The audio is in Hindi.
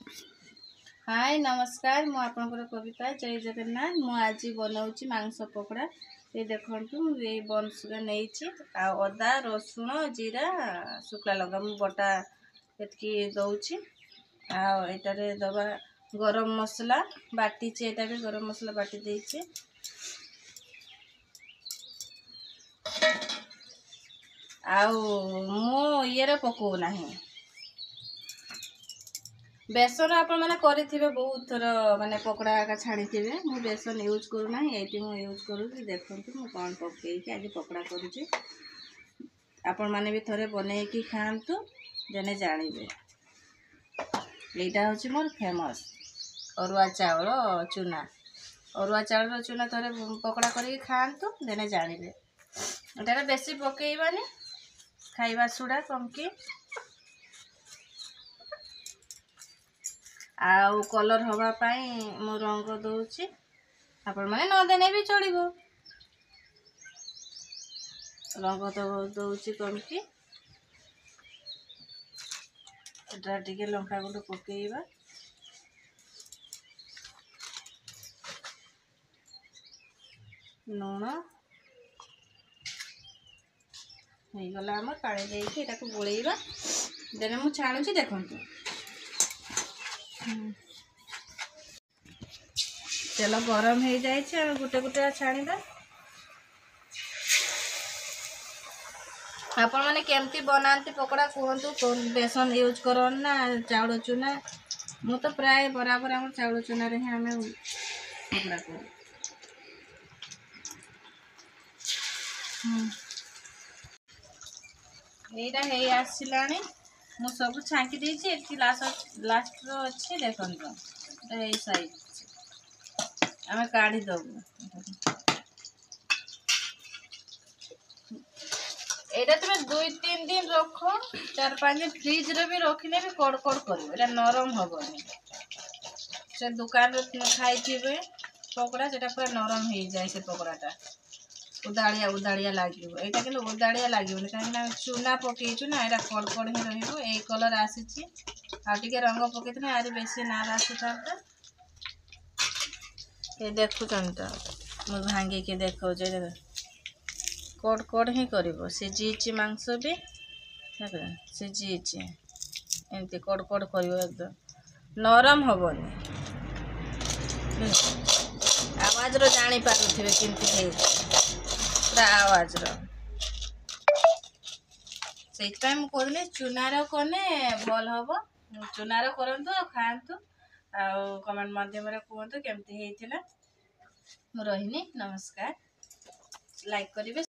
हाय नमस्कार मु आपनकर कविता जय जगन्नाथ। मु आज बनाऊँगी मांस पकोड़ा। ये देखु ये बनसुगा नहीं अदा रसुण जीरा शुक्ला लंका मु बटा ये दौची आटारे दबा गरम मसला बाटी एटा भी गरम मसला बाटी देछि। मु ये पकौ ना बेसन आप मैंने बहुत थर माने पकड़ा का छाड़ी थे। मु बेसन यूज करूना ये मु यूज करूँ। देखो मु कौन पकईकि आज पकड़ा करुँची। आपण मैंने भी थोड़े बनईकि खातु जने जानवे। यहाँ हूँ मोर फेमस अरुआ चाउल चूना। अरुआ चाउल चूना थोड़े पकड़ा करके खातु जने जानवे। यहाँ बेसी पकईबानी खाइबा सुड़ा कमकी आउ कलर हवा पाई मो रंग दौची। आपण माने न देने भी चलिबो। रंग तो दौची कमकी एटा टिके लंका गुंड पकेइबा। लूण हो गला आम पानी देके एटा को गोलेइबा। देने मु छाणुची देखंतु। तेल गरम हो जाए गोटे गोटे छाणीबा। आपण माने केमती बनाती पकोड़ा कहतु बेसन यूज कर ना चाउल चूना। मु तो प्राय बराबर आम चाउल चूना रे ही आम पकोड़ा कर। यहीटा है आसलानी मु सब छांकी देछि। लास्ट अच्छे देखो साइज आम काढ़ी दबु। एटा तुम 2-3 दिन रख 4-5 दिन फ्रिज रे भी रखिले भी कड़कड़ कर नरम हबनी। से दुकान खाई पकोड़ा से पूरा नरम हो जाए। से पकोड़ाटा उदाड़िया उदाड़िया लगे। यहाँ कि उदाड़िया लगे कहीं चूना पकईचु ना यहाँ कड़कड़ ही रही। कलर आसी रंग पकई आज बेसी नाल आसी था। ये देखुं तो मुझे भांगी के देखो कड़ कड़ ही कर सीझी मांस भी सीझी एमती कड़ कड़ कर एकदम नरम हबनी। आवाज रो जानी पारुथिबे केमती पूरा आवाज रो से कहली चूनार कने भल हम। चूनार करतु खातु कमेंट माध्यम कहतु केमती होता। रही नमस्कार लाइक करेंगे।